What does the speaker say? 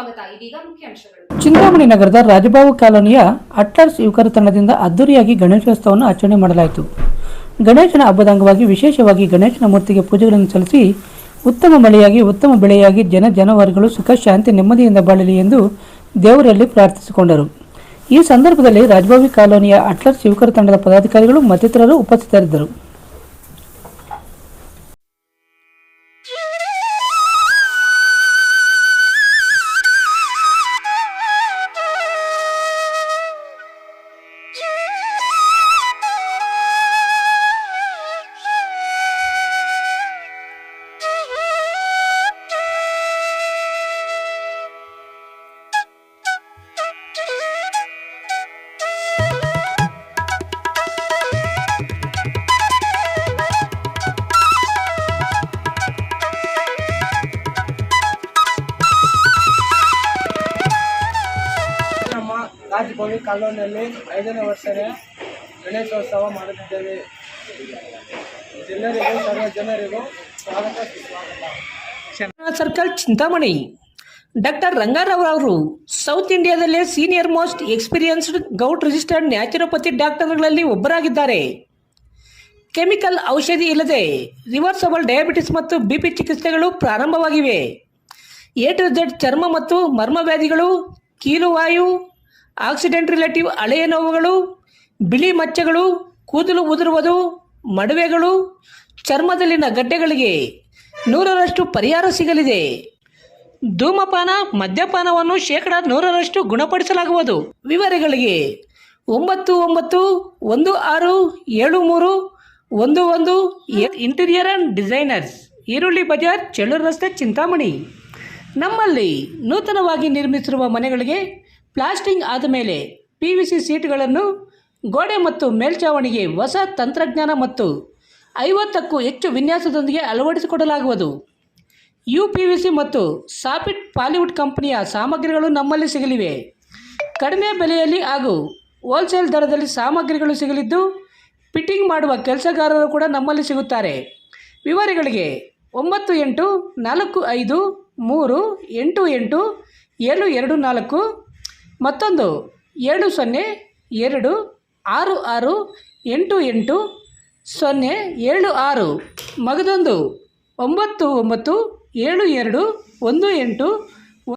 ಸ್ವಾಗತ. ಇದೀಗ ಮುಖ್ಯಾಂಶಗಳು. ಚಿಂತಾಮಣಿ ನಗರದ ರಾಜಬಾವು ಕಾಲೋನಿಯ ಅಟ್ಲರ್ಸ್ ಯುವಕರ ತಂಡದಿಂದ ಅದ್ದೂರಿಯಾಗಿ ಗಣೇಶೋತ್ಸವವನ್ನು ಆಚರಣೆ ಮಾಡಲಾಯಿತು. ಗಣೇಶನ ಹಬ್ಬದ ಅಂಗವಾಗಿ ವಿಶೇಷವಾಗಿ ಗಣೇಶನ ಮೂರ್ತಿಗೆ ಪೂಜೆಗಳನ್ನು ಸಲ್ಲಿಸಿ ಉತ್ತಮ ಮಳೆಯಾಗಿ ಉತ್ತಮ ಬೆಳೆಯಾಗಿ ಜಾನುವಾರುಗಳು ಸುಖ ಶಾಂತಿ ನೆಮ್ಮದಿಯಿಂದ ಬಾಳಲಿ ಎಂದು ದೇವರಲ್ಲಿ ಪ್ರಾರ್ಥಿಸಿಕೊಂಡರು. ಈ ಸಂದರ್ಭದಲ್ಲಿ ರಾಜಬಾವಿ ಕಾಲೋನಿಯ ಅಟ್ಲರ್ಸ್ ಯುವಕರ ತಂಡದ ಪದಾಧಿಕಾರಿಗಳು ಮತ್ತಿತರರು ಉಪಸ್ಥಿತರಿದ್ದರು. ರಾಜಭಾವಿ ಕಾಲೋನಿಯಲ್ಲಿ 5ನೇ ವರ್ಷದ ಗಣೇಶೋತ್ಸವ ಮಾಡುತ್ತಿದ್ದೇವೆ. ಎಲ್ಲರಿಗೂ ಸರ್ವ ಜನರಿಗೂ ಸ್ವಾಗತ ಸುಸ್ವಾಗತ. ಸರ್ಕಲ್ ಚಿಂತಾಮಣಿ. ಡಾಕ್ಟರ್ ರಂಗಾರಾವ್ ಅವರು ಸೌತ್ ಇಂಡಿಯಾದಲ್ಲೇ senior most experienced govt registered naturopathy ಡಾಕ್ಟರ್ಗಳಲ್ಲಿ ಒಬ್ಬರಾಗಿದ್ದಾರೆ. ಕೆಮಿಕಲ್ ಔಷಧಿ ಇಲ್ಲದೆ ರಿವರ್ಸಬಲ್ ಡಯಾಬಿಟಿಸ್ ಮತ್ತು ಬಿಪಿ ಚಿಕಿತ್ಸೆಗಳು ಪ್ರಾರಂಭವಾಗಿವೆ. ಎ ಟು ಝೆಡ್ ಚರ್ಮ ಮತ್ತು ಮರ್ಮವ್ಯಾಧಿಗಳು, ಕೀಲುವಾಯು, ಆಕ್ಸಿಡೆಂಟ್ ರಿಲೇಟಿವ್ ಹಳೆಯ ನೋವುಗಳು, ಬಿಳಿ ಮಚ್ಚೆಗಳು, ಕೂದಲು ಉದುರುವುದು, ಮಡುವೆಗಳು, ಚರ್ಮದಲ್ಲಿನ ಗಡ್ಡೆಗಳಿಗೆ 100% ಪರಿಹಾರ ಸಿಗಲಿದೆ. ಧೂಮಪಾನ ಮದ್ಯಪಾನವನ್ನು 100% ಗುಣಪಡಿಸಲಾಗುವುದು. ವಿವರಗಳಿಗೆ 99167311 ಇಂಟೀರಿಯರ್ ಅಂಡ್ ಡಿಸೈನರ್ಸ್, ಈರುಳ್ಳಿ ಬಜಾರ್, ಚೆಳ್ಳೂರು ರಸ್ತೆ, ಚಿಂತಾಮಣಿ. ನಮ್ಮಲ್ಲಿ ನೂತನವಾಗಿ ನಿರ್ಮಿಸಿರುವ ಮನೆಗಳಿಗೆ ಪ್ಲಾಸ್ಟಿಂಗ್ ಆದಮೇಲೆ PVC ಸೀಟ್ಗಳನ್ನು ಗೋಡೆ ಮತ್ತು ಮೇಲ್ಛಾವಣಿಗೆ ಹೊಸ ತಂತ್ರಜ್ಞಾನ ಮತ್ತು 50ಕ್ಕೂ ಹೆಚ್ಚು ವಿನ್ಯಾಸದೊಂದಿಗೆ ಅಳವಡಿಸಿಕೊಡಲಾಗುವುದು. UPVC ಮತ್ತು ಸಾಫಿಟ್ ಪಾಲಿವುಡ್ ಕಂಪನಿಯ ಸಾಮಗ್ರಿಗಳು ನಮ್ಮಲ್ಲಿ ಸಿಗಲಿವೆ. ಕಡಿಮೆ ಬೆಲೆಯಲ್ಲಿ ಹಾಗೂ ಹೋಲ್ಸೇಲ್ ದರದಲ್ಲಿ ಸಾಮಗ್ರಿಗಳು ಸಿಗಲಿದ್ದು, ಫಿಟ್ಟಿಂಗ್ ಮಾಡುವ ಕೆಲಸಗಾರರು ಕೂಡ ನಮ್ಮಲ್ಲಿ ಸಿಗುತ್ತಾರೆ. ವಿವರಗಳಿಗೆ 9843887724 ಮತ್ತೊಂದು 7026688076 ಮಗದೊಂದು 997218